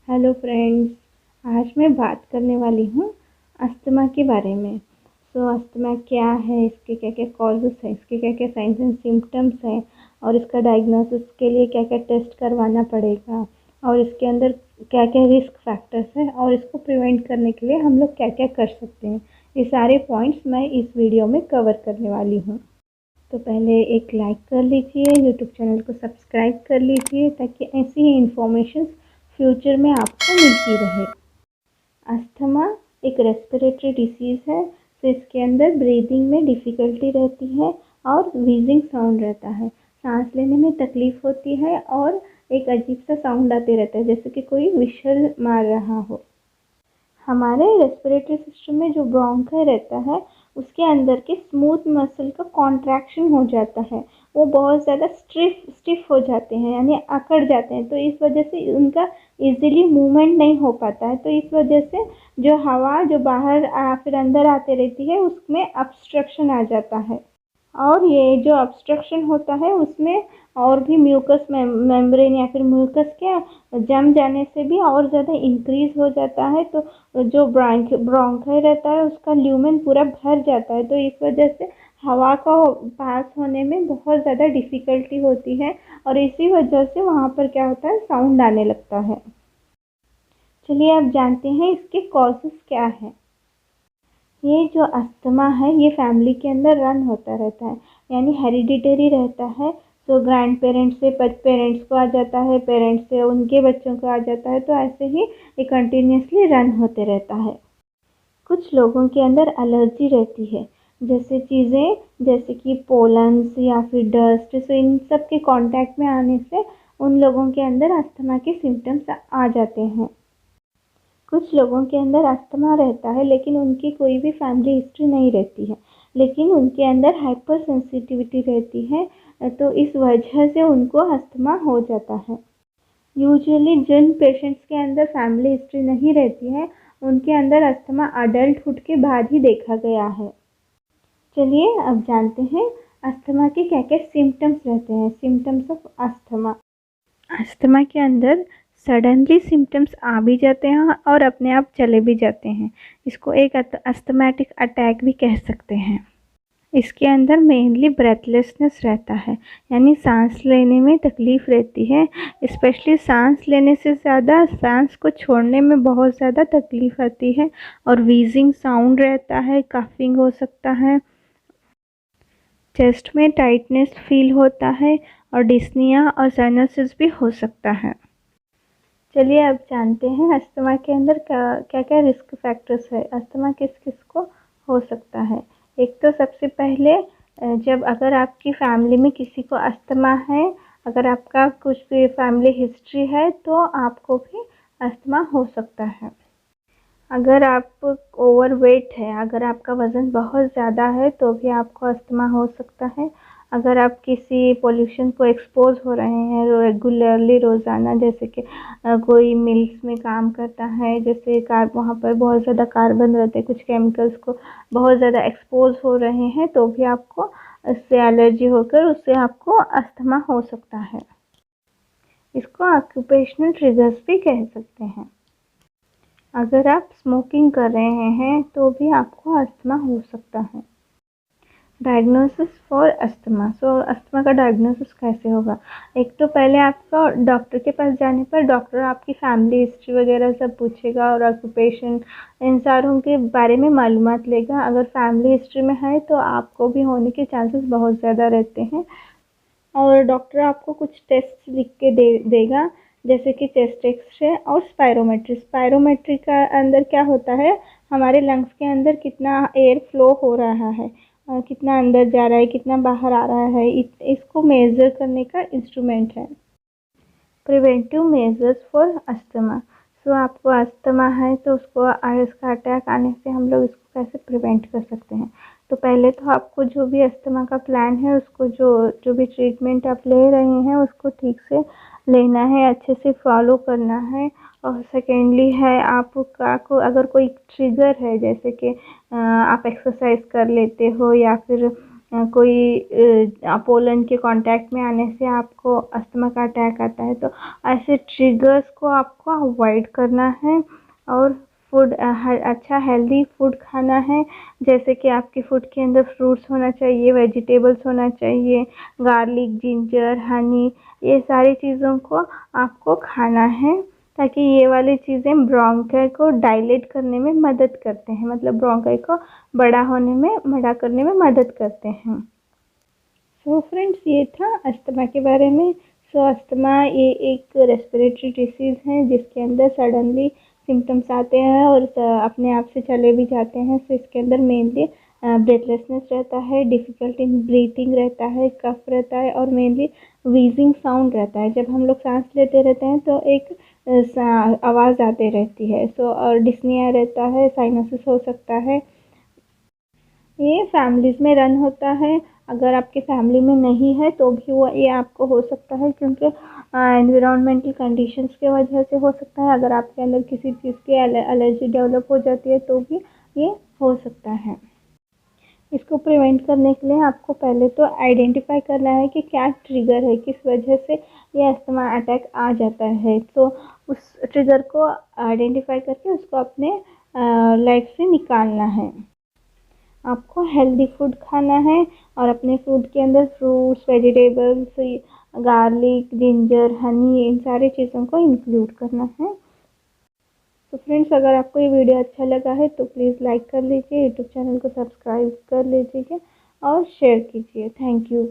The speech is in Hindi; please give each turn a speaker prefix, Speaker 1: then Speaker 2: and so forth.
Speaker 1: हेलो फ्रेंड्स, आज मैं बात करने वाली हूँ अस्थमा के बारे में। अस्थमा क्या है, इसके क्या क्या कॉजेस हैं, इसके क्या क्या साइंस एंड सिम्टम्स हैं और इसका डायग्नोसिस के लिए क्या क्या टेस्ट करवाना पड़ेगा और इसके अंदर क्या क्या रिस्क फैक्टर्स हैं और इसको प्रिवेंट करने के लिए हम लोग क्या क्या कर सकते हैं। ये सारे पॉइंट्स मैं इस वीडियो में कवर करने वाली हूँ। तो पहले एक लाइक कर लीजिए, यूट्यूब चैनल को सब्सक्राइब कर लीजिए ताकि ऐसी ही इंफॉर्मेशन फ्यूचर में आपको मिलती रहे। अस्थमा एक रेस्पिरेटरी डिसीज़ है, तो इसके अंदर ब्रीदिंग में डिफ़िकल्टी रहती है और व्हीजिंग साउंड रहता है। सांस लेने में तकलीफ़ होती है और एक अजीब सा साउंड आते रहता है, जैसे कि कोई व्हिसल मार रहा हो। हमारे रेस्पिरेटरी सिस्टम में जो ब्रोंकाई रहता है, उसके अंदर के स्मूथ मसल का कॉन्ट्रैक्शन हो जाता है। वो बहुत ज़्यादा स्टिफ हो जाते हैं, यानी अकड़ जाते हैं, तो इस वजह से उनका इजीली मूवमेंट नहीं हो पाता है। तो इस वजह से जो हवा जो बाहर फिर अंदर आते रहती है, उसमें ऑब्स्ट्रक्शन आ जाता है। और ये जो ऑब्स्ट्रक्शन होता है उसमें और भी म्यूकस मेम्ब्रेन या फिर म्यूकस के जम जाने से भी और ज़्यादा इंक्रीज हो जाता है। तो जो ब्रोंकाई रहता है उसका ल्यूमेन पूरा भर जाता है, तो इस वजह से हवा का पास होने में बहुत ज़्यादा डिफ़िकल्टी होती है और इसी वजह से वहाँ पर क्या होता है, साउंड आने लगता है। चलिए अब जानते हैं इसके कॉजेस क्या है। ये जो अस्थमा है ये फैमिली के अंदर रन होता रहता है, यानी हेरिडिटरी रहता है। तो ग्रैंड पेरेंट्स से पेरेंट्स को आ जाता है, पेरेंट्स से उनके बच्चों को आ जाता है, तो ऐसे ही ये कंटिन्यूसली रन होते रहता है। कुछ लोगों के अंदर एलर्जी रहती है, जैसे चीज़ें जैसे कि पोलन्स या फिर डस्ट, तो इन सब के कांटेक्ट में आने से उन लोगों के अंदर अस्थमा के सिम्टम्स आ जाते हैं। कुछ लोगों के अंदर अस्थमा रहता है लेकिन उनकी कोई भी फैमिली हिस्ट्री नहीं रहती है, लेकिन उनके अंदर हाइपर सेंसिटिविटी रहती है, तो इस वजह से उनको अस्थमा हो जाता है। यूजुअली जिन पेशेंट्स के अंदर फैमिली हिस्ट्री नहीं रहती है, उनके अंदर अस्थमा अडल्टहुड के बाद ही देखा गया है। चलिए अब जानते हैं अस्थमा के क्या क्या सिम्टम्स रहते हैं। Symptoms of asthma. अस्थमा के अंदर सडनली सिम्टम्स आ भी जाते हैं और अपने आप चले भी जाते हैं। इसको एक अस्थमैटिक अटैक भी कह सकते हैं। इसके अंदर मेनली ब्रेथलेसनेस रहता है, यानी सांस लेने में तकलीफ़ रहती है। स्पेशली सांस लेने से ज़्यादा सांस को छोड़ने में बहुत ज़्यादा तकलीफ़ आती है और व्हीजिंग साउंड रहता है, कफिंग हो सकता है, चेस्ट में टाइटनेस फील होता है और डिस्निया और साइनसिस भी हो सकता है। चलिए अब जानते हैं अस्थमा के अंदर क्या क्या रिस्क फैक्टर्स है, अस्थमा किस किस को हो सकता है। एक तो सबसे पहले जब अगर आपकी फैमिली में किसी को अस्थमा है, अगर आपका कुछ भी फैमिली हिस्ट्री है, तो आपको भी अस्थमा हो सकता है। अगर आप ओवरवेट है, अगर आपका वज़न बहुत ज़्यादा है, तो भी आपको अस्थमा हो सकता है। अगर आप किसी पोल्यूशन को एक्सपोज़ हो रहे हैं रेगुलरली रोज़ाना, जैसे कि कोई मिल्स में काम करता है, जैसे वहाँ पर बहुत ज़्यादा कार्बन रहते हैं, कुछ केमिकल्स को बहुत ज़्यादा एक्सपोज़ हो रहे हैं, तो भी आपको इससे एलर्जी होकर उससे आपको अस्थमा हो सकता है। इसको ऑक्यूपेशनल ट्रिगर्स भी कह सकते हैं। अगर आप स्मोकिंग कर रहे हैं तो भी आपको अस्थमा हो सकता है। Diagnosis for asthma. अस्थमा का डायग्नोसिस कैसे होगा। एक तो पहले आपको डॉक्टर के पास जाने पर डॉक्टर आपकी फैमिली हिस्ट्री वगैरह सब पूछेगा और ऑक्यूपेशन, इन सारों के बारे में मालूमात लेगा। अगर फैमिली हिस्ट्री में है तो आपको भी होने के चांसेस बहुत ज़्यादा रहते हैं और डॉक्टर आपको कुछ टेस्ट लिख के देगा, जैसे कि चेस्ट एक्सरे और स्पायरोमेट्री। स्पायरोमेट्री का अंदर क्या होता है, हमारे लंग्स के अंदर कितना एयर फ्लो हो रहा है, कितना अंदर जा रहा है, कितना बाहर आ रहा है, इसको मेज़र करने का इंस्ट्रूमेंट है। Preventive measures for asthma. आपको अस्थमा है तो उसका अटैक आने से हम लोग इसको कैसे प्रिवेंट कर सकते हैं। तो पहले तो आपको जो भी अस्थमा का प्लान है, उसको जो भी ट्रीटमेंट आप ले रहे हैं उसको ठीक से लेना है, अच्छे से फॉलो करना है। और सेकेंडली है आपको अगर कोई ट्रिगर है, जैसे कि आप एक्सरसाइज कर लेते हो या फिर कोई पोलन के कांटेक्ट में आने से आपको अस्थमा का अटैक आता है। तो ऐसे ट्रिगर्स को आपको अवॉइड करना है और फूड अच्छा हेल्दी फूड खाना है, जैसे कि आपके फूड के अंदर फ्रूट्स होना चाहिए, वेजिटेबल्स होना चाहिए, गार्लिक, जिंजर, हनी, ये सारी चीज़ों को आपको खाना है, ताकि ये वाली चीज़ें ब्रोंकाई को डायलेट करने में मदद करते हैं, मतलब ब्रोंकाई को बड़ा करने में मदद करते हैं। सो फ्रेंड्स, ये था अस्थमा के बारे में। सो अस्थमा ये एक रेस्पिरेटरी डिसीज़ है जिसके अंदर सडनली सिम्टम्स आते हैं और अपने आप से चले भी जाते हैं। सो इसके अंदर मेनली ब्रेथलेसनेस रहता है, डिफ़िकल्ट इन ब्रीथिंग रहता है, कफ रहता है और मेनली व्हीजिंग साउंड रहता है। जब हम लोग सांस लेते रहते हैं तो एक आवाज़ आती रहती है। सो और डिस्निया रहता है, साइनोसिस हो सकता है। ये फैमिलीज़ में रन होता है। अगर आपके फैमिली में नहीं है तो भी वो ये आपको हो सकता है, क्योंकि एनवायरमेंटल कंडीशंस की वजह से हो सकता है। अगर आपके अंदर किसी चीज़ की एलर्जी डेवलप हो जाती है तो भी ये हो सकता है। इसको प्रिवेंट करने के लिए आपको पहले तो आइडेंटिफाई करना है कि क्या ट्रिगर है, किस वजह से ये अस्थमा अटैक आ जाता है। तो उस ट्रिगर को आइडेंटिफाई करके उसको अपने लाइफ से निकालना है। आपको हेल्दी फूड खाना है और अपने फूड के अंदर fruits, vegetables, garlic, ginger, honey, इन सारी चीज़ों को इंक्लूड करना है। तो फ्रेंड्स, अगर आपको ये वीडियो अच्छा लगा है तो प्लीज़ लाइक कर लीजिए, यूट्यूब चैनल को सब्सक्राइब कर लीजिए और शेयर कीजिए। Thank you.